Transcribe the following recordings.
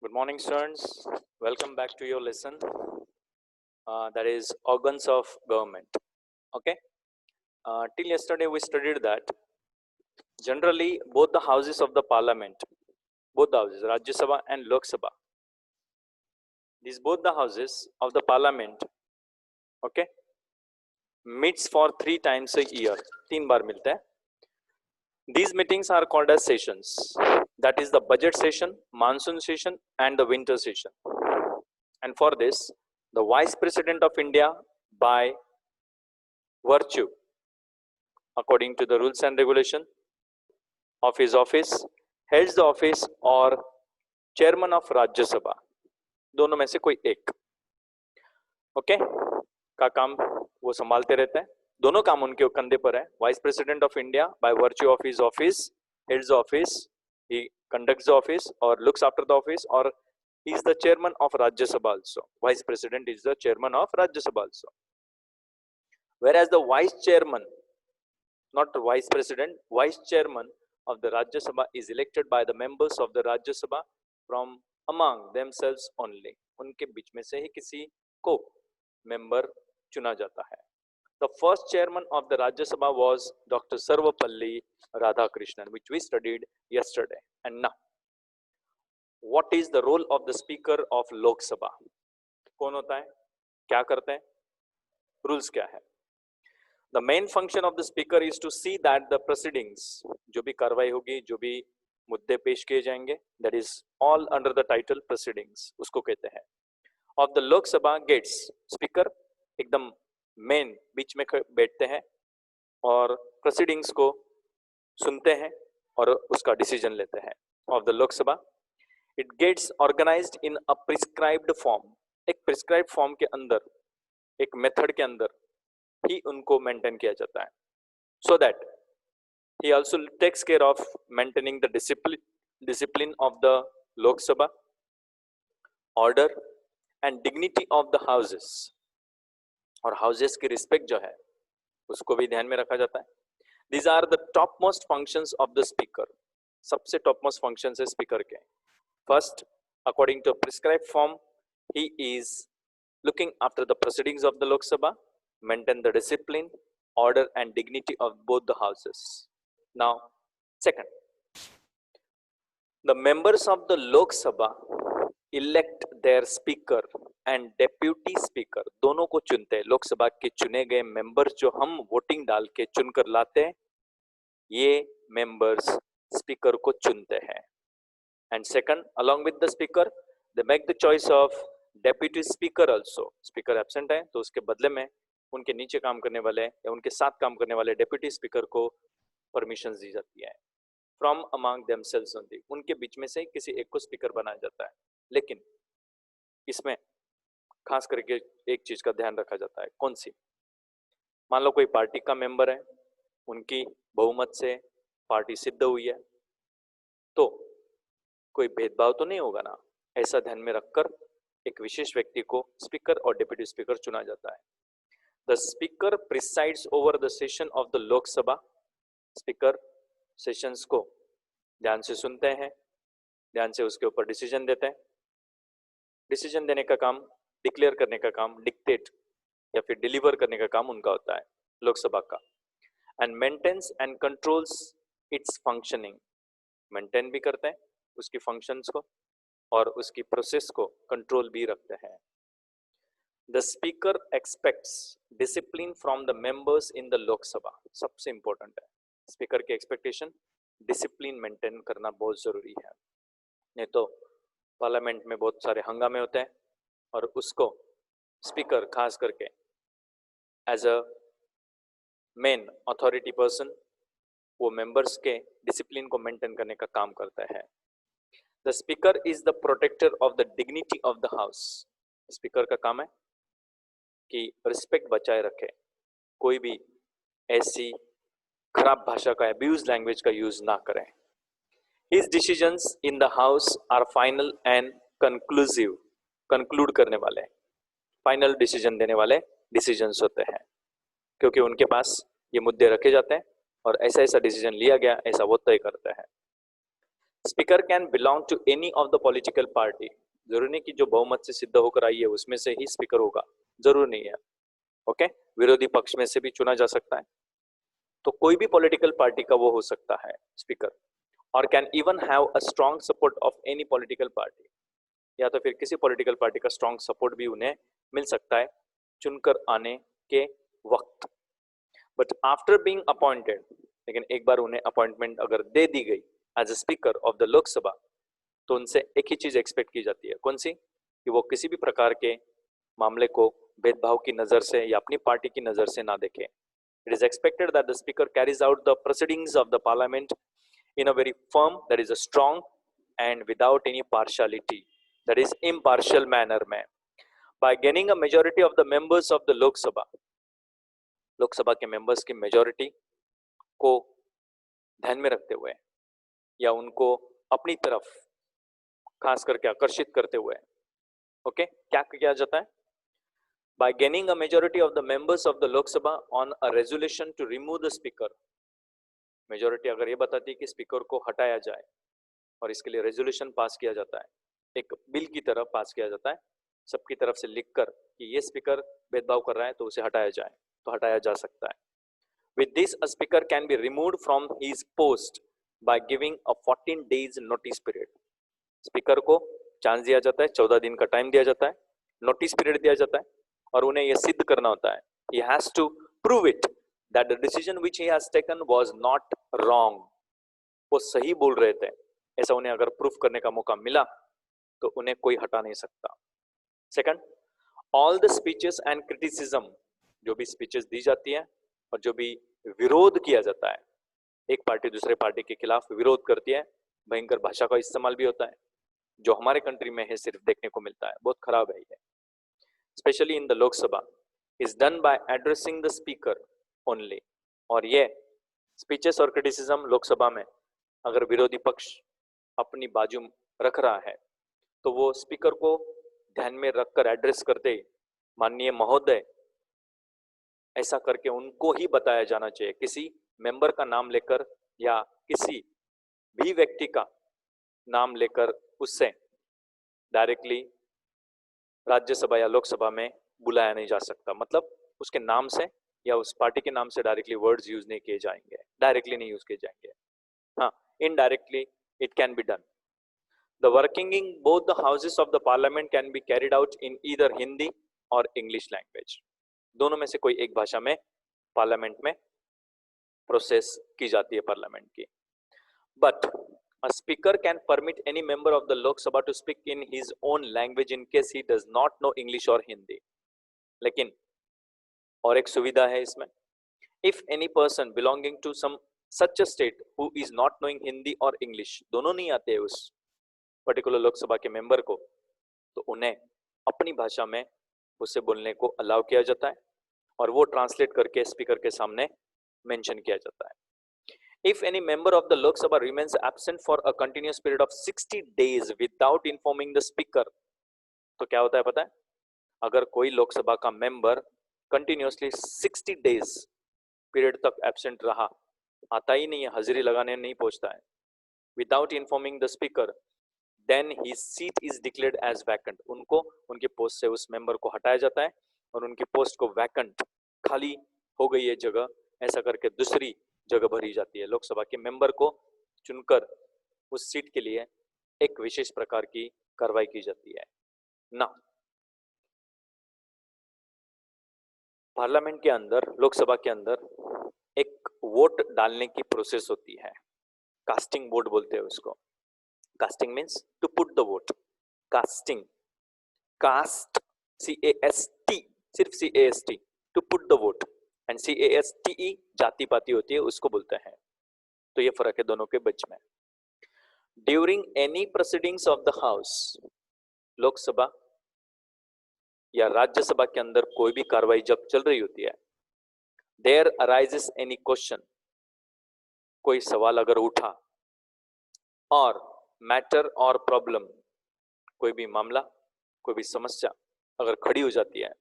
Good morning, students. Welcome back to your lesson. That is organs of government. Okay. Till yesterday, we studied that generally both the houses of the parliament, both the houses, Rajya Sabha and Lok Sabha, these both the houses of the parliament, okay, meets for 3 times a year. 3 बार मिलता है. These meetings are called as sessions. That is the budget session, monsoon session, and the winter session. And for this, the Vice President of India, by virtue, according to the rules and regulation of his office, heads the office or chairman of Rajya Sabha. दोनों में से कोई एक, okay, का काम वो संभालते रहते हैं. दोनों काम उनके कंधे पर है. Vice president of India by virtue of his office heads the office, he conducts the office or looks after the office, or he is the chairman of Rajya Sabha also. Vice President is the chairman of Rajya Sabha also. Whereas the vice chairman, not the vice president, vice chairman of the Rajya Sabha is elected by the members of the Rajya Sabha from among themselves only. उनके बीच में से ही किसी को member चुना जाता है. The first chairman of the Rajya Sabha was Dr. Sarvapalli Radhakrishnan, which we studied yesterday. And now, what is the role of the Speaker of Lok Sabha? कौन होता है, क्या करते हैं, rules क्या है? The main function of the Speaker is to see that the proceedings, जो भी कार्रवाई होगी, जो भी मुद्दे पेश किए जाएंगे, that is all under the title proceedings, उसको कहते हैं. Of the Lok Sabha gets Speaker एकदम मेन बीच में बैठते हैं और प्रोसीडिंग्स को सुनते हैं और उसका डिसीजन लेते हैं. Of the Lok Sabha, it gets organised in a prescribed form. एक प्रिस्क्राइब्ड फॉर्म के अंदर, एक मेथड के अंदर ही उनको मेंटेन किया जाता है. So that he also takes care of maintaining the discipline of the Lok Sabha, order and dignity of the houses, और हाउसेस की रिस्पेक्ट जो है उसको भी ध्यान में रखा जाता है. These are the topmost functions of the speaker. सबसे topmost functions है स्पीकर के. First, according to a prescribed form, he is looking after the proceedings of the Lok Sabha, maintain the discipline, order and dignity of both the houses. Now, second, the members of the Lok Sabha elect their speaker and deputy speaker, दोनों को चुनते हैं. लोकसभा के चुने गए members जो हम voting डाल के चुनकर लाते हैं, ये मेंबर्स स्पीकर को चुनते हैं. And second, along with the speaker they make the choice of deputy speaker also. Speaker absent है तो उसके बदले में उनके नीचे काम करने वाले या उनके साथ काम करने वाले डेप्यूटी स्पीकर को परमिशन दी जाती है. फ्रॉम अमंग देमसेल्व्स ओनली, उनके बीच में से किसी एक को स्पीकर बनाया जाता है. लेकिन इसमें खास करके एक चीज का ध्यान रखा जाता है. कौन सी? मान लो कोई पार्टी का मेंबर है, उनकी बहुमत से पार्टी सिद्ध हुई है, तो कोई भेदभाव तो नहीं होगा ना. ऐसा ध्यान में रखकर एक विशेष व्यक्ति को स्पीकर और डिप्टी स्पीकर चुना जाता है. The speaker presides over the session of the Lok सभा. स्पीकर सेशंस को ध्यान से सुनते हैं, ध्यान से उसके ऊपर डिसीजन देते हैं. डिसीजन देने का काम, डिक्लेयर करने का काम, डिक्टेट या फिर डिलीवर करने का काम उनका होता है लोकसभा का. And maintains and controls its functioning. Maintain भी करते हैं उसकी फंक्शंस को और उसकी प्रोसेस को कंट्रोल भी रखते हैं. The speaker aspects discipline from the members in the Lok Sabha. सबसे इंपॉर्टेंट है स्पीकर की एक्सपेक्टेशन, डिसिप्लिन मेंटेन करना बहुत जरूरी है. नहीं तो पार्लियामेंट में बहुत सारे हंगामे होते हैं और उसको स्पीकर खास करके as a main authority person वो मेंबर्स के डिसिप्लिन को मेंटेन करने का काम करता है. The speaker is the protector of the dignity of the house. Speaker का काम है कि रिस्पेक्ट बचाए रखे, कोई भी ऐसी खराब भाषा का, अब्यूज लैंग्वेज का यूज ना करें. His decisions in the house are final and conclusive. Conclude करने वाले, फाइनल डिसीजन देने वाले डिसीजंस होते हैं, क्योंकि उनके पास ये मुद्दे रखे जाते हैं और ऐसा ऐसा डिसीजन लिया गया, ऐसा वो तय करते हैं. Speaker can belong to any of the political party, जरूरी नहीं कि जो बहुमत से सिद्ध होकर आई है उसमें से ही स्पीकर होगा, जरूर नहीं है। ओके, विरोधी पक्ष में से भी चुना जा सकता है, तो कोई भी पॉलिटिकल पार्टी का वो हो सकता है स्पीकर, और can even have a strong support of any political party, या तो फिर किसी पॉलिटिकल पार्टी का स्ट्रॉन्ग सपोर्ट भी उन्हें मिल सकता है चुनकर आने के वक्त। बट आफ्टर बीइंग अपॉइंटेड, लेकिन एक बार उन्हें अपॉइंटमेंट अगर दे दी गई as a speaker of the Lok Sabha, तो उनसे एक ही चीज एक्सपेक्ट की जाती है, कौन सी, कि वो किसी भी प्रकार के मामले को भेदभाव की नजर से या अपनी पार्टी की नजर से ना देखें। It is expected that the speaker carries out the proceedings of the parliament in a very firm, that is a strong and without any partiality, that is impartial manner में, by gaining a majority of the members of the Lok Sabha, Lok Sabha के members की majority को ध्यान में रखते हुए या उनको अपनी तरफ खास करके आकर्षित करते हुए, ओके, क्या किया जाता है, by gaining a majority of the members of the Lok Sabha on a resolution to remove the speaker, majority अगर ये बताती है कि स्पीकर को हटाया जाए और इसके लिए रेजोल्यूशन पास किया जाता है, एक बिल की तरह पास किया जाता है सबकी तरफ से लिखकर कि ये स्पीकर भेदभाव कर रहा है तो उसे हटाया जाए, तो हटाया जा सकता है। With this a speaker can be removed from his post by giving a 14 days notice period, speaker को चांस दिया जाता है, 14 दिन का टाइम दिया जाता है, नोटिस पीरियड दिया जाता है, और उन्हें यह सिद्ध करना होता है, he has to prove it that the decision which he has taken was not wrong, वो सही बोल रहे थे, ऐसा उन्हें अगर प्रूफ करने का मौका मिला तो उन्हें कोई हटा नहीं सकता। Second, all the speeches and criticism, जो भी स्पीचेस दी जाती है और जो भी विरोध किया जाता है, एक पार्टी दूसरे पार्टी के खिलाफ विरोध करती है, भयंकर भाषा का इस्तेमाल भी होता है, जो हमारे कंट्री में है सिर्फ देखने को मिलता है, बहुत खराब है ये, specially in the Lok Sabha, is done by addressing the speaker only, और ये स्पीचेस और क्रिटिसिज्म लोकसभा में अगर विरोधी पक्ष अपनी बाजू रख रहा है तो वो स्पीकर को ध्यान में रखकर एड्रेस करते, माननीय महोदय, ऐसा करके उनको ही बताया जाना चाहिए, किसी मेंबर का नाम लेकर या किसी भी व्यक्ति का नाम लेकर उससे डायरेक्टली राज्यसभा या लोकसभा में बुलाया नहीं जा सकता, मतलब उसके नाम से या उस पार्टी के नाम से डायरेक्टली वर्ड्स यूज नहीं किए जाएंगे, डायरेक्टली नहीं यूज किए जाएंगे, हाँ, indirectly it can be done. The working in both the houses of the parliament can be carried out in either Hindi और इंग्लिश लैंग्वेज, दोनों में से कोई एक भाषा में पार्लियामेंट में प्रोसेस की जाती है पार्लियामेंट की। But a speaker can permit any member of the Lok Sabha to speak in his own language in case he does not know English or Hindi, लेकिन और एक सुविधा है इसमें, if any person belonging to some such a state who is not knowing Hindi or English, दोनों नहीं आते हैं उस पर्टिकुलर लोकसभा के मेंबर को, तो उन्हें अपनी भाषा में उससे बोलने को अलाउ किया जाता है और वो ट्रांसलेट करके स्पीकर के सामने मेंशन किया जाता है। If any member of the Lok Sabha remains absent for a continuous period of 60 days without informing the speaker, तो क्या होता है पता है, अगर कोई लोकसभा का मेंबर कंटिन्यूसली 60 डेज पीरियड तक एब्सेंट रहा, आता ही नहीं है, हाजिरी लगाने नहीं पहुंचता है, without informing the speaker, then his seat is declared as vacant, उनको उनके पोस्ट से उस मेंबर को हटाया जाता है और उनकी पोस्ट को वैकेंट, खाली हो गई है जगह, ऐसा करके दूसरी जगह भरी जाती है। लोकसभा के मेंबर को चुनकर उस सीट के लिए एक विशेष प्रकार की कार्रवाई की जाती है ना। पार्लियामेंट के अंदर, लोकसभा के अंदर एक वोट डालने की प्रोसेस होती है, कास्टिंग वोट बोलते हैं उसको। Casting means to put the vote, casting, cast CAST, सिर्फ CAST, to put the vote, and CASTE जाति पाति होती है, उसको बोलते हैं, तो ये फर्क है दोनों के बीच में। During any proceedings of the house, Lok Sabha या राज्यसभा के अंदर कोई भी कार्रवाई जब चल रही होती है, देयर अराइजेस एनी क्वेश्चन, कोई सवाल अगर उठा, और मैटर और प्रॉब्लम, कोई भी मामला, कोई भी समस्या अगर खड़ी हो जाती है,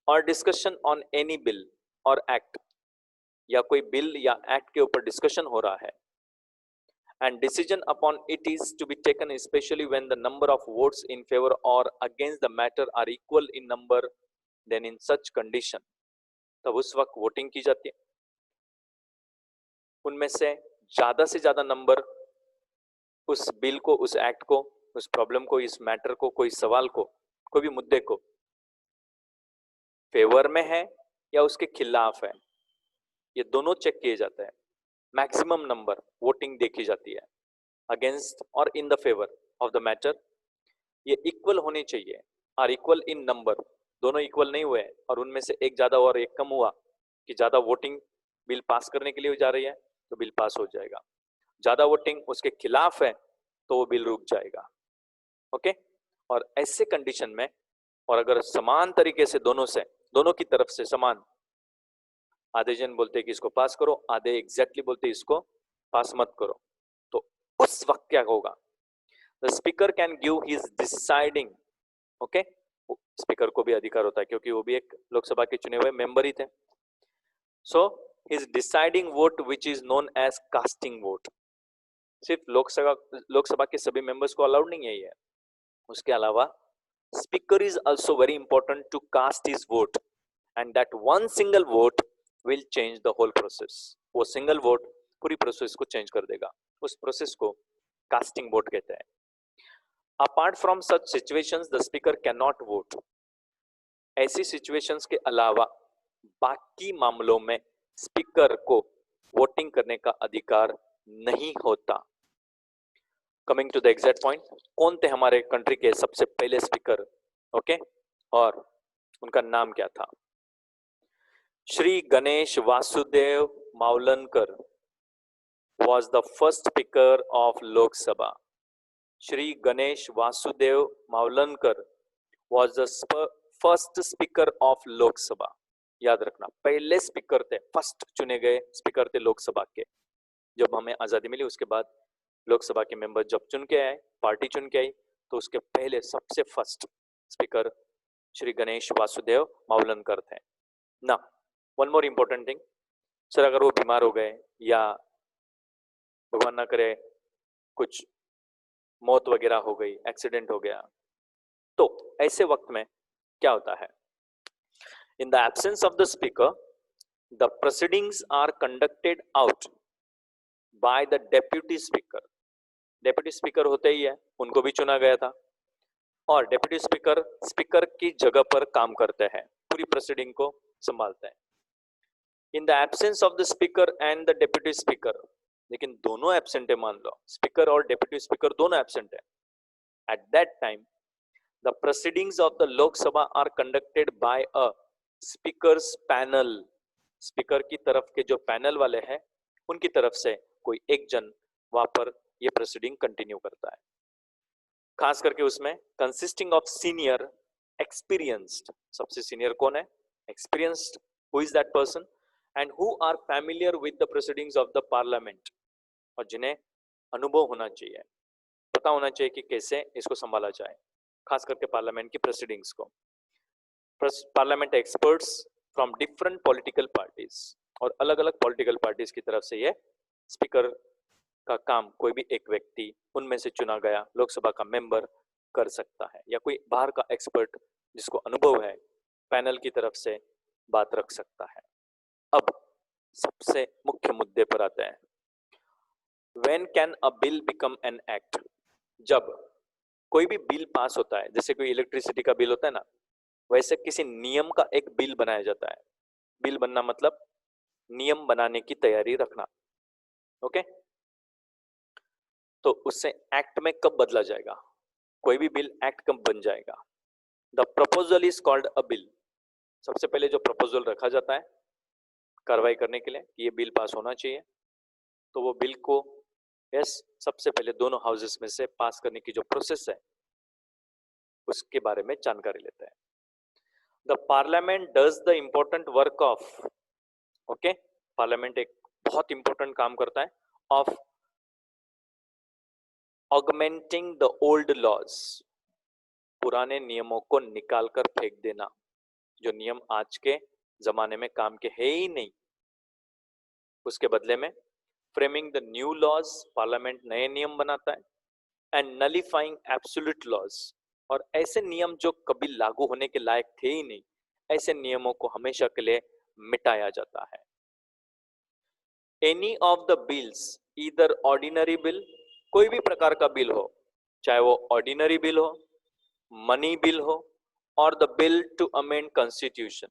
और डिस्कशन ऑन एनी बिल और एक्ट, या कोई बिल या एक्ट के ऊपर डिस्कशन हो रहा है, and decision upon it is to be taken especially when the number of votes in favor or against the matter are equal in number, then in such condition, तब उस वक्त voting की जाती है। उनमें से ज्यादा नंबर उस बिल को, उस एक्ट को, उस प्रॉब्लम को, इस मैटर को, कोई सवाल को, कोई भी मुद्दे को फेवर में है या उसके खिलाफ है, ये दोनों चेक किए जाते हैं। मैक्सिमम नंबर वोटिंग देखी जाती है, अगेंस्ट और in the favour of the matter, ये इक्वल होने चाहिए, और इक्वल इन नंबर, दोनों इक्वल नहीं हुए और उनमें से एक ज्यादा और एक कम हुआ कि ज्यादा वोटिंग बिल पास करने के लिए जा रही है तो बिल पास हो जाएगा, ज्यादा वोटिंग उसके खिलाफ है तो वो बिल रुक जाएगा। ओके, और ऐसे कंडीशन में, और अगर समान तरीके से दोनों की तरफ से समान, आधे जन बोलते हैं कि इसको पास करो, आधे एग्जैक्टली बोलते हैं इसको पास मत करो, तो उस वक्त क्या होगा? The speaker can give his deciding, okay, speaker को भी अधिकार होता है क्योंकि वो भी एक लोकसभा के चुने हुए मेंबर ही थे। So his deciding vote which is known as casting vote, सिर्फ लोकसभा के सभी मेंबर्स को अलाउड नहीं है ये, उसके अलावा speaker is also very important to cast his vote, and that one single vote will change the whole process. वो सिंगल वोट पूरी प्रोसेस को चेंज कर देगा, उस प्रोसेस को कास्टिंग वोट कहते हैं। Apart from such situations the speaker can not vote, ऐसी सिचुएशंस के अलावा बाकी मामलों में स्पीकर को वोटिंग करने का अधिकार नहीं होता। Coming to the exact point, कौन थे हमारे कंट्री के सबसे पहले स्पीकर? ओके, और उनका नाम क्या था? Shri Ganesh Vasudev मावलनकर was the first speaker of Lok Sabha. Shri Ganesh Vasudev Mavlankar was the first speaker of Lok Sabha. याद रखना, पहले स्पीकर थे, फर्स्ट चुने गए स्पीकर थे लोकसभा के। जब हमें आजादी मिली उसके बाद लोकसभा के मेंबर जब चुन के आए, पार्टी चुन के आई, तो उसके पहले सबसे फर्स्ट स्पीकर श्री गणेश वासुदेव मावलनकर थे ना। One more important thing sir, अगर वो बीमार हो गए या भगवान ना करे कुछ मौत वगैरह हो गई, एक्सीडेंट हो गया, तो ऐसे वक्त में क्या होता है? In the absence of the speaker the proceedings are conducted out by the deputy speaker. Deputy speaker होते ही है, उनको भी चुना गया था, और डेप्यूटी स्पीकर स्पीकर की जगह पर काम करते हैं, पूरी प्रोसीडिंग को संभालते हैं। In the absence of the speaker and the deputy speaker, लेकिन दोनों एब्सेंट है, मान लो स्पीकर और डेप्यूटी स्पीकर दोनों एब्सेंट है, at that time the proceedings of the Lok Sabha are conducted by a speaker's panel. Speaker की तरफ के जो पैनल वाले हैं उनकी तरफ से कोई एक जन वहां पर ये प्रोसीडिंग कंटिन्यू करता है, खास करके उसमें कंसिस्टिंग ऑफ सीनियर एक्सपीरियंस्ड, सबसे सीनियर कौन है? Experienced, who is that person, and who are familiar with the proceedings of the parliament, और जिन्हें अनुभव होना चाहिए, पता होना चाहिए कि कैसे इसको संभाला जाए, खास करके पार्लियामेंट की प्रोसीडिंग्स को। Parliament experts from different political parties, और अलग अलग पॉलिटिकल पार्टीज की तरफ से ये स्पीकर का काम कोई भी एक व्यक्ति उनमें से चुना गया लोकसभा का मेंबर कर सकता है, या कोई बाहर का एक्सपर्ट जिसको अनुभव है पैनल की तरफ से बात रख सकता है। अब सबसे मुख्य मुद्दे पर आते हैं। When can a bill become an act? जब कोई भी बिल पास होता है, जैसे कोई इलेक्ट्रिसिटी का बिल होता है ना, वैसे किसी नियम का एक बिल बनाया जाता है। बिल बनना मतलब नियम बनाने की तैयारी रखना, ओके? तो उससे एक्ट में कब बदला जाएगा? कोई भी बिल एक्ट कब बन जाएगा? The proposal is called a bill. सबसे पहले जो प्रपोजल रखा जाता है कार्रवाई करने के लिए कि ये बिल पास होना चाहिए, तो वो बिल को सबसे पहले दोनों हाउसेस में से पास करने की जो प्रोसेस है उसके बारे में जानकारी लेते हैं। The parliament does the important work of, okay, parliament एक बहुत इंपॉर्टेंट काम करता है, of augmenting the old laws, पुराने नियमों को निकालकर फेंक देना, जो नियम आज के जमाने में काम के है ही नहीं, उसके बदले में framing the new laws, parliament नए नियम बनाता है, एंड नलीफाइंग एब्सोल्यूट लॉज, और ऐसे नियम जो कभी लागू होने के लायक थे ही नहीं, ऐसे नियमों को हमेशा के लिए मिटाया जाता है। Any of the bills, either ordinary bill, कोई भी प्रकार का बिल हो, चाहे वो ऑर्डिनरी बिल हो, मनी बिल हो, और the bill to amend constitution,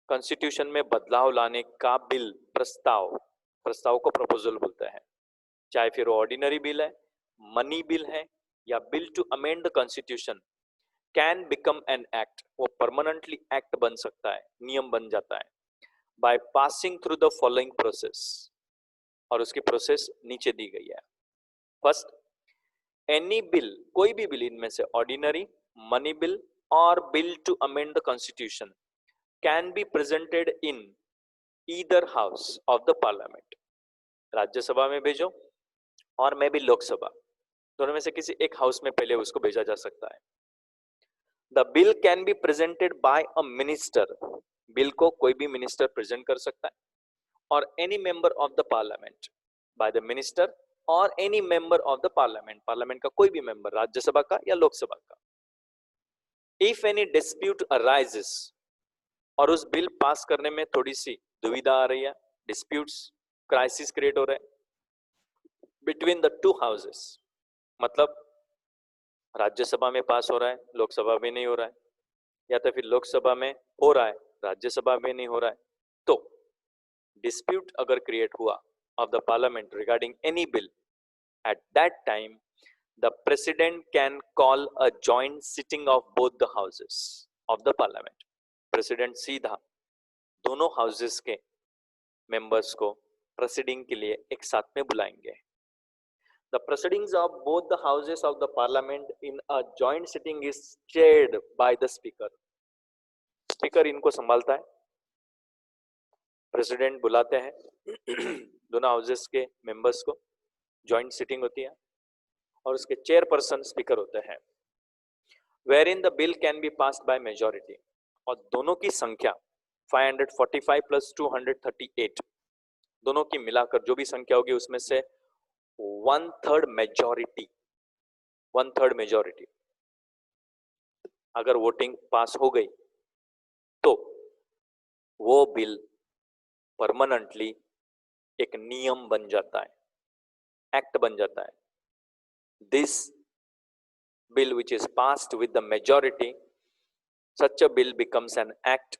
constitution में बदलाव लाने का बिल, प्रस्ताव, प्रस्ताव को प्रपोजल बोलते हैं, चाहे फिर ऑर्डिनरी बिल है, मनी बिल है, या bill to amend the constitution, can become an act, वो परमानेंटली एक्ट बन सकता है, नियम बन जाता है, by passing through the following process, और उसकी प्रोसेस नीचे दी गई है। फर्स्ट, एनी बिल, कोई भी बिल इनमें से ऑर्डिनरी, मनी बिल और bill to amend the constitution can be presented in either house of the parliament, Rajya Sabha में भेजो और मैं भी लोकसभा, दोनों में से किसी एक हाउस में पहले उसको भेजा जा सकता है। The bill can be presented by a minister, bill को कोई भी मिनिस्टर प्रेजेंट कर सकता है, और any member of the parliament, by the minister और any member of the parliament, parliament का कोई भी मेंबर, राज्यसभा का या लोकसभा का। इफ एनी डिस्प्यूट अराइजेस, और उस बिल पास करने में थोड़ी सी दुविधा आ रही है, डिस्प्यूट्स, क्राइसिस क्रिएट हो रहे हैं बिटवीन द टू हाउसेस, मतलब राज्यसभा में पास हो रहा है, लोकसभा में नहीं हो रहा है, या तो फिर लोकसभा में हो रहा है, राज्यसभा में नहीं हो रहा है, तो डिस्प्यूट अगर क्रिएट हुआ of the parliament regarding any bill, eight that time the president can call a joint sitting of both the houses of the parliament, president सीधा दोनों हाउसेस के मेंबर्स को प्रोसीडिंग के लिए एक साथ में बुलाएंगे। The proceedings of both the houses of the parliament in a joint sitting is chaired by the speaker. Speaker इनको संभालता है, प्रेसिडेंट बुलाते हैं दोनों हाउसेस के मेंबर्स को, जॉइंट सिटिंग होती है, और उसके चेयरपर्सन स्पीकर होते हैं। Wherein the bill can be passed by majority, और दोनों की संख्या 545 plus 238, दोनों की मिलाकर जो भी संख्या होगी उसमें से 1/3 मेजॉरिटी, 1/3 मेजॉरिटी अगर वोटिंग पास हो गई तो वो बिल परमानेंटली एक नियम बन जाता है, एक्ट बन जाता है। This bill which is passed with the majority, such a bill becomes an act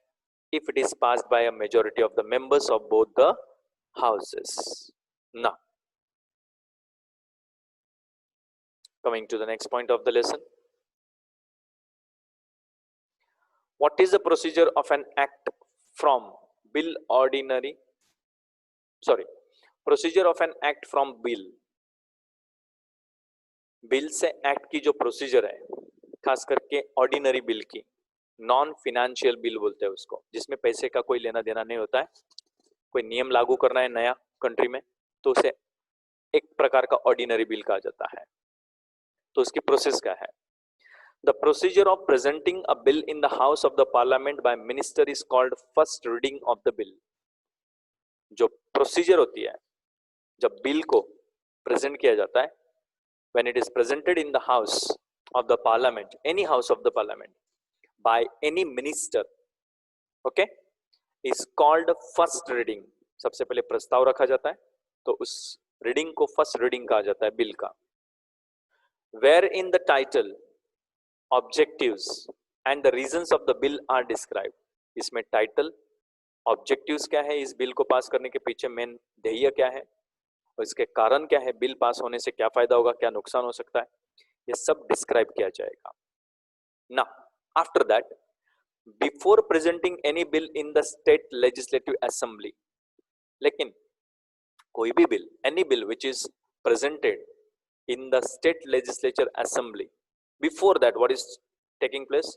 if it is passed by a majority of the members of both the houses. Now, coming to the next point of the lesson, what is the procedure of an act from bill ordinary, procedure of an act from bill, bill से act की जो procedure है, खास करके ordinary bill की, non financial bill बोलते हैं उसको, जिसमें पैसे का कोई लेना देना नहीं होता है, कोई नियम लागू करना है नया कंट्री में, तो उसे एक प्रकार का ऑर्डिनरी बिल कहा जाता है। तो उसकी प्रोसेस क्या है? The procedure of presenting a bill in the house of the parliament by minister is called first reading of the bill. जो प्रोसीजर होती है जब बिल को प्रेजेंट किया जाता है, when it is presented in the house of the parliament, any house of the parliament, by any minister, okay, is called first reading। सबसे पहले प्रस्ताव रखा जाता है, तो उस रीडिंग को फर्स्ट रीडिंग कहा जाता है बिल का। where in the title, objectives and the reasons of the bill are described। इसमें टाइटल, ऑब्जेक्टिव्स क्या है, इस बिल को पास करने के पीछे मेन ध्येय क्या है, और इसके कारण क्या है, बिल पास होने से क्या फायदा होगा, क्या नुकसान हो सकता है, ये सब डिस्क्राइब किया जाएगा। ना after that, before presenting any bill in the state legislative assembly, लेकिन कोई भी bill, any bill which is presented in the state legislature assembly, before that what is taking place,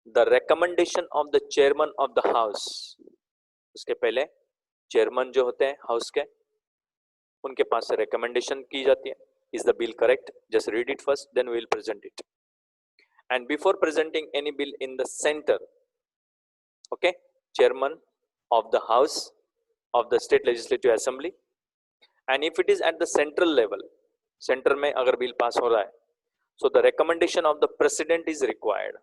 the recommendation of the chairman of the house, उसके पहले chairman जो होते हैं house के, उनके पास से रिकमेंडेशन की जाती है, is the bill correct, just read it first then we will present it. And before presenting any bill in the centre, okay, chairman of the house of the state legislative assembly and if it is at the central level, center में अगर bill pass हो रहा है, so the recommendation of the president is required.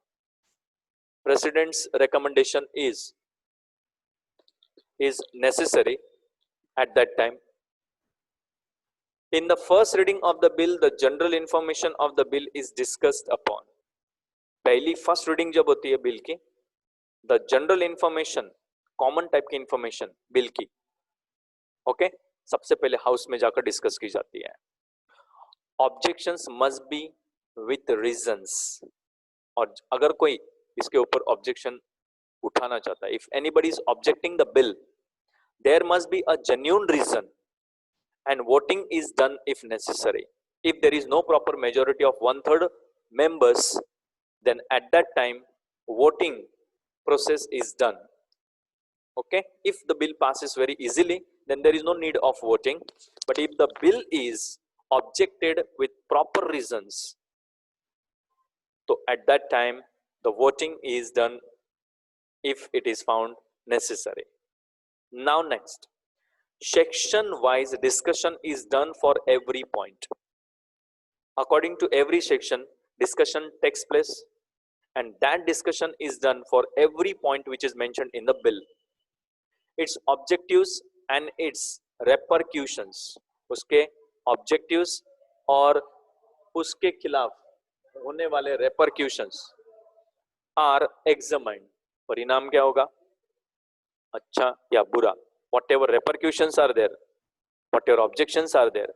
President's recommendation is necessary at that time. In the first reading of the bill, the general information of the bill is discussed upon. पहली first reading जब होती है bill की, the general information, common type की information bill की, okay, सबसे पहले house में जाकर डिस्कस की जाती है. Objections must be with reasons. और अगर कोई इसके ऊपर ऑब्जेक्शन उठाना चाहता है, if anybody is objecting the bill, there must be a genuine reason, and voting is done if necessary. If there is no proper majority of 1/3 members, then at that time voting process is done. Okay, if the bill passes very easily, then there is no need of voting. But if the bill is objected with proper reasons, so at that time the voting is done if it is found necessary. Now next, section wise discussion is done for every point. According to every section, discussion takes place, and that discussion is done for every point which is mentioned in the bill. Its objectives and its repercussions, उसके objectives और उसके खिलाफ होने वाले repercussions are examined. परिणाम क्या होगा, अच्छा या बुरा, whatever repercussions are there, whatever objections are there,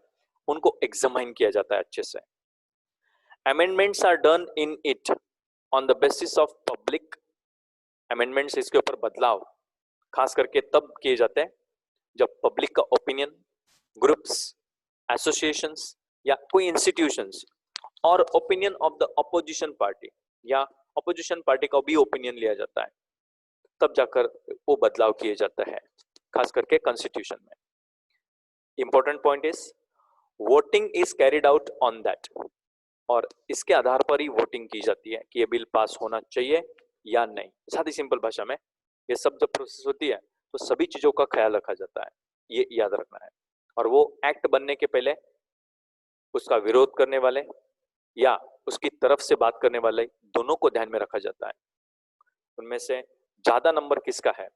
उनको examine किया जाता है अच्छे से. Amendments are done in it on the basis of public. Amendments इसके ऊपर बदलाव खास करके तब किए जाते हैं जब पब्लिक का ओपिनियन, ग्रुप्स, एसोसिएशंस या कोई इंस्टीट्यूशंस और opinion of the opposition party या अपोजिशन पार्टी का भी ओपिनियन लिया जाता है, तब जाकर वो बदलाव किए जाता है, खास करके कॉन्स्टिट्यूशन में. Important point is voting is carried out on that, और इसके आधार पर ही वोटिंग की जाती है कि ये बिल पास होना चाहिए या नहीं. सादी सिंपल भाषा में ये सब जब प्रोसेस होती है तो सभी चीजों का ख्याल रखा जाता है, ये याद रखना है. और वो एक्ट बनने के पहले उसका विरोध करने वाले या उसकी तरफ से बात करने वाले दोनों को ध्यान में रखा जाता है. उनमें से ज्यादा नंबर किसका है,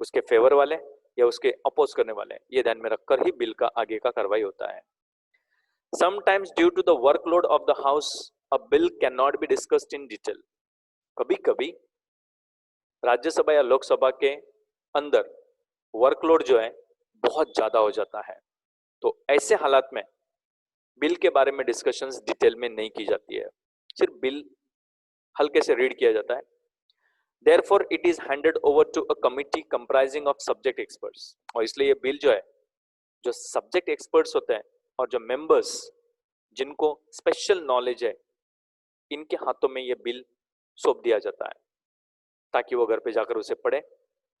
उसके फेवर वाले या उसके अपोज करने वाले, ये ध्यान में रखकर ही बिल का आगे का कार्रवाई होता है. Sometimes due to the workload of the house, a bill cannot be discussed in detail. कभी कभी राज्यसभा या लोकसभा के अंदर वर्कलोड जो है बहुत ज्यादा हो जाता है, तो ऐसे हालात में बिल के बारे में डिस्कशंस डिटेल में नहीं की जाती है, सिर्फ बिल हल्के से रीड किया जाता है. Therefore, it is handed over to a committee comprising of subject experts. और इसलिए ये बिल जो है, जो सब्जेक्ट एक्सपर्ट्स होते हैं और जो मेंबर्स जिनको स्पेशल नॉलेज है, इनके हाथों में ये बिल सौंप दिया जाता है ताकि वो घर पे जाकर उसे पढ़े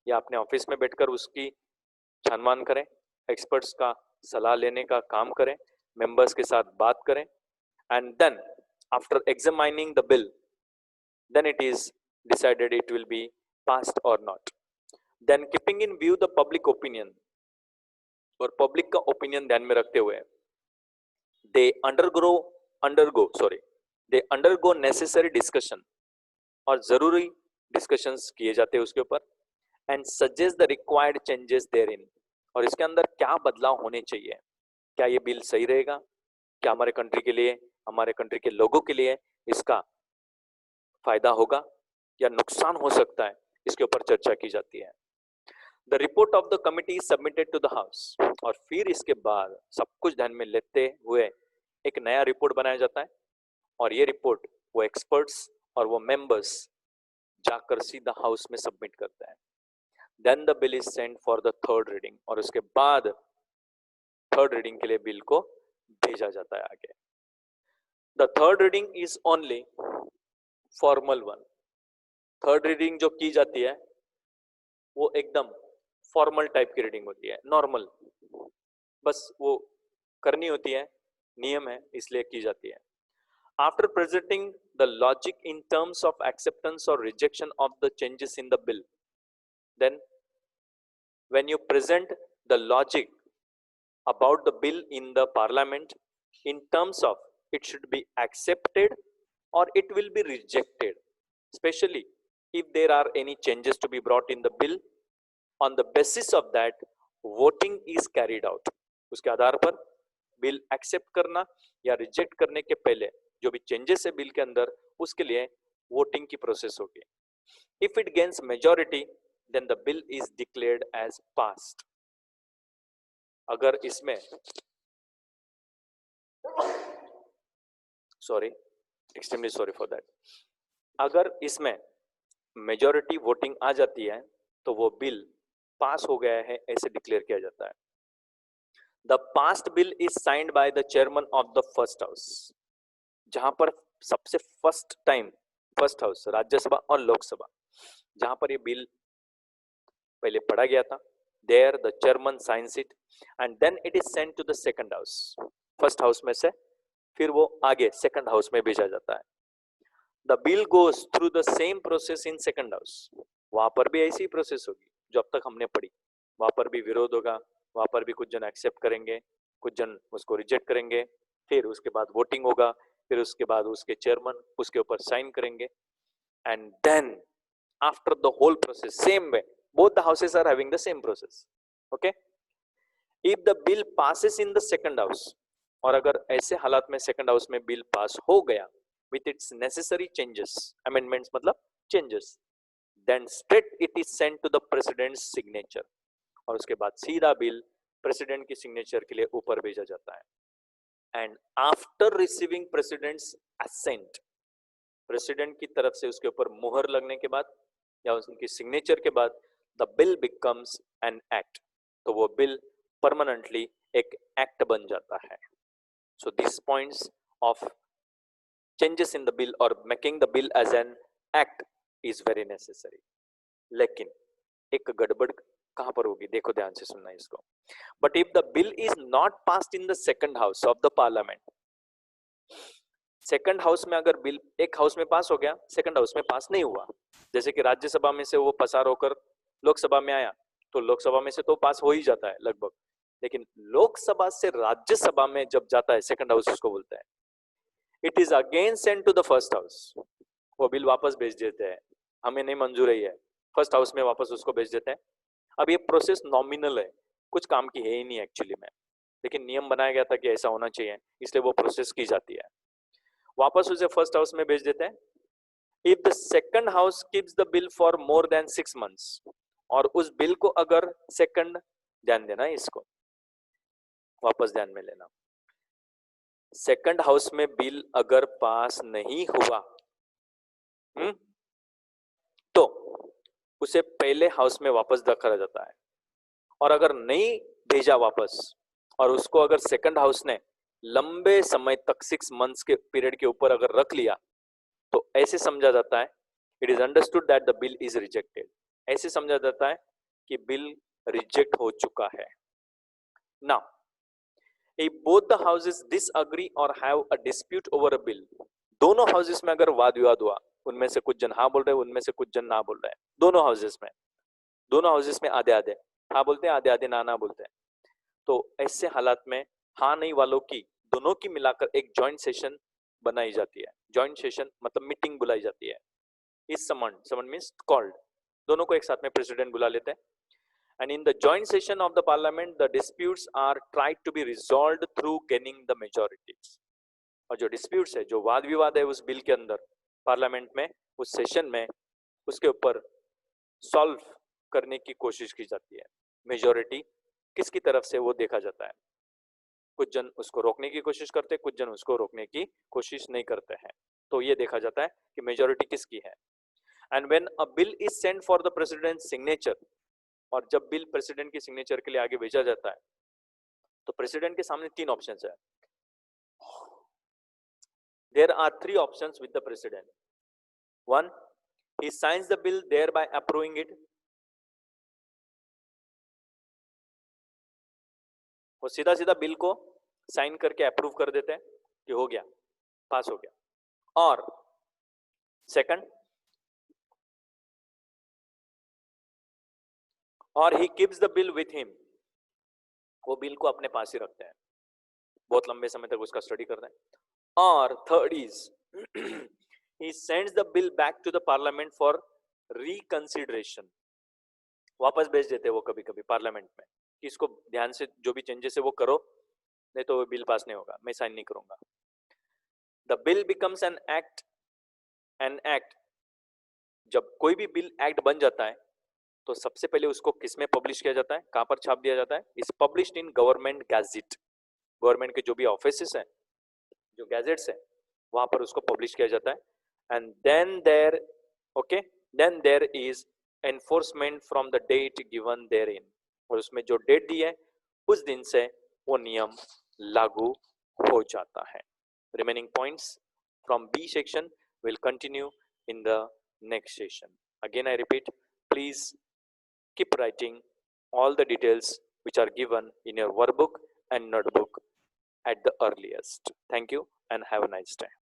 या अपने ऑफिस में बैठकर उसकी छानवान करें, एक्सपर्ट्स का सलाह लेने का काम करें, मेंबर्स के साथ बात करें, and then after examining the bill, then it is decided it will be passed or not. Then keeping in view the public opinion, और पब्लिक का ओपिनियन ध्यान में रखते हुए they undergo necessary discussion, और जरूरी डिस्कशंस किए जाते हैं उसके ऊपर, and suggest the required changes therein, और इसके अंदर क्या बदलाव होने चाहिए, क्या ये बिल सही रहेगा, क्या हमारे कंट्री के लिए, हमारे कंट्री के लोगों के लिए इसका फायदा होगा या नुकसान हो सकता है, इसके ऊपर चर्चा की जाती है. The report of the committee is submitted to the house, और फिर इसके बाद सब कुछ ध्यान में लेते हुए एक नया रिपोर्ट बनाया जाता है, और ये रिपोर्ट वो एक्सपर्ट्स और वो मेंबर्स जाकर सीधा हाउस में सबमिट करते हैं. Then the bill is sent for the third reading, और उसके बाद थर्ड रीडिंग के लिए बिल को भेजा जाता है आगे. The third reading is only formal one. Third reading जो की जाती है वो एकदम फॉर्मल टाइप की रीडिंग होती है, नॉर्मल, बस वो करनी होती है, नियम है इसलिए की जाती है. After presenting the logic in terms of acceptance और rejection of the changes in the bill, then when you present the logic about the bill in the parliament in terms of it should be accepted or it will be rejected, especially if there are any changes to be brought in the bill. On the basis of that voting is carried out. उसके आधार पर bill accept करना या reject करने के पहले जो भी changes है बिल के अंदर उसके लिए वोटिंग की प्रोसेस होगी. If it gains majority, then the bill is declared as passed. अगर इसमें extremely sorry for that. अगर इसमें मेजॉरिटी वोटिंग आ जाती है तो वो बिल पास हो गया है ऐसे डिक्लेयर किया जाता है. The past bill is signed by the chairman of the first house. जहां पर सबसे first time first house Rajya Sabha और लोकसभा जहां पर ये बिल पहले पढ़ा गया था, there the chairman signs it and then it is sent to the second house. First house में से फिर वो आगे सेकंड हाउस में भेजा जाता है. The bill goes through the same process in second house. वहां पर भी ऐसी प्रोसेस होगी जो अब तक हमने पढ़ी. वहां पर भी विरोध होगा, वहां पर भी कुछ जन एक्सेप्ट करेंगे, कुछ जन उसको रिजेक्ट करेंगे, फिर उसके बाद वोटिंग होगा, फिर उसके बाद उसके चेयरमैन उसके ऊपर साइन करेंगे and then after the whole process same way both the houses are having the same process. Okay, if the bill passes in the second house, और अगर ऐसे हालात में सेकंड हाउस में बिल पास हो गया with its necessary changes, amendments मतलब changes, then straight it is sent to the president's signature. और उसके बाद सीधा बिल प्रेसिडेंट की सिग्नेचर के लिए ऊपर भेजा जाता है. And after receiving president's assent, president की तरफ से उसके ऊपर मुहर लगने के बाद या उनकी सिग्नेचर के बाद the bill becomes an act. तो वो बिल परमानेंटली एक एक्ट बन जाता है. So this points of changes in the bill और making the bill as an act is very necessary. लेकिन एक गड़बड़ कहां पर होगी, देखो ध्यान से सुनना इसको. But if the bill is not passed in the second house of the parliament, second house में अगर बिल एक हाउस में पास हो गया, सेकंड हाउस में पास नहीं हुआ, जैसे कि राज्यसभा में से वो पसार होकर लोकसभा में आया, तो लोकसभा में से तो पास हो ही जाता है लगभग, लेकिन लोकसभा से राज्यसभा में जब जाता है सेकंड हाउस उसको बोलता है it is again sent to the first house. वो बिल वापस भेज देते हैं, हमें नहीं मंजूर है, फर्स्ट हाउस में वापस उसको भेज देते हैं. अब ये प्रोसेस नॉमिनल है, कुछ काम की है ही नहीं एक्चुअली में, लेकिन नियम बनाया गया था कि ऐसा होना चाहिए, इसलिए वो प्रोसेस की जाती है. वापस उसे फर्स्ट हाउस में भेज देते हैं. If the second house keeps the bill for more than 6 months, और उस बिल को अगर सेकंड, ध्यान देना इसको, वापस ध्यान में लेना, सेकंड हाउस में बिल अगर पास नहीं हुआ तो उसे पहले हाउस में वापस रखा जाता है. और अगर नहीं भेजा वापस और उसको अगर सेकंड हाउस ने लंबे समय तक 6 months के पीरियड के ऊपर अगर रख लिया तो ऐसे समझा जाता है it is understood that the bill is rejected. ऐसे समझा जाता है कि बिल रिजेक्ट हो चुका है. Now if both the houses disagree or have a dispute over a bill, दोनों हाउसेस में अगर वाद विवाद हुआ, उनमें से कुछ जन हाँ बोल रहे हैं, उनमें से कुछ जन ना बोल रहे हैं, दोनों हाउसेस में आधे आधे हाँ बोलते हैं, आधे आधे ना बोलते हैं, तो ऐसे हालात में हाँ नहीं वालों की दोनों की मिलाकर एक जॉइंट सेशन बनाई जाती है. जॉइंट सेशन मतलब मीटिंग बुलाई जाती है. इस समन मींस कॉल्ड, दोनों को एक साथ में प्रेसिडेंट बुला लेते हैं. And in the joint session of the parliament, the disputes are tried to be resolved through gaining the majorities. और जो disputes है, जो वाद विवाद है उस बिल के अंदर पार्लियामेंट में उस सेशन में उसके ऊपर सॉल्व करने की कोशिश की जाती है. मेजॉरिटी किसकी तरफ से वो देखा जाता है. कुछ जन उसको रोकने की कोशिश करते हैं, कुछ जन उसको रोकने की कोशिश नहीं करते हैं, तो ये देखा जाता है कि मेजॉरिटी किसकी है. And when a bill is sent for the president's signature, और जब बिल प्रेसिडेंट की सिग्नेचर के लिए आगे भेजा जाता है तो प्रेसिडेंट के सामने 3 ऑप्शंस है. There are 3 options with the president. 1, he signs the bill thereby approving it. वो सीधा सीधा बिल को साइन करके अप्रूव कर देते हैं कि हो गया, पास हो गया. और second, or he keeps the bill with him. वो बिल को अपने पास ही रखते हैं, बहुत लंबे समय तक उसका स्टडी करते हैं। और third is he sends the bill back to the parliament for reconsideration, वापस भेज देते हैं वो कभी कभी पार्लियामेंट में कि इसको ध्यान से जो भी चेंजेस है वो करो, नहीं तो वो बिल पास नहीं होगा, मैं साइन नहीं करूंगा। The bill becomes an act, जब कोई भी बिल एक्ट बन जाता है तो सबसे पहले उसको किस में पब्लिश किया जाता है, कहां पर छाप दिया जाता है? Is published in government gadget, government के जो भी ऑफिसेस हैं, जो गैजेट्स हैं, वहां पर उसको पब्लिश किया जाता है। And then there okay then there is enforcement from the date given there in, और उसमें जो डेट दी है उस दिन से वो नियम लागू हो जाता है। Remaining points from B section will continue in the next session. Again, I repeat, please keep writing all the details which are given in your workbook and notebook at the earliest. Thank you and have a nice day.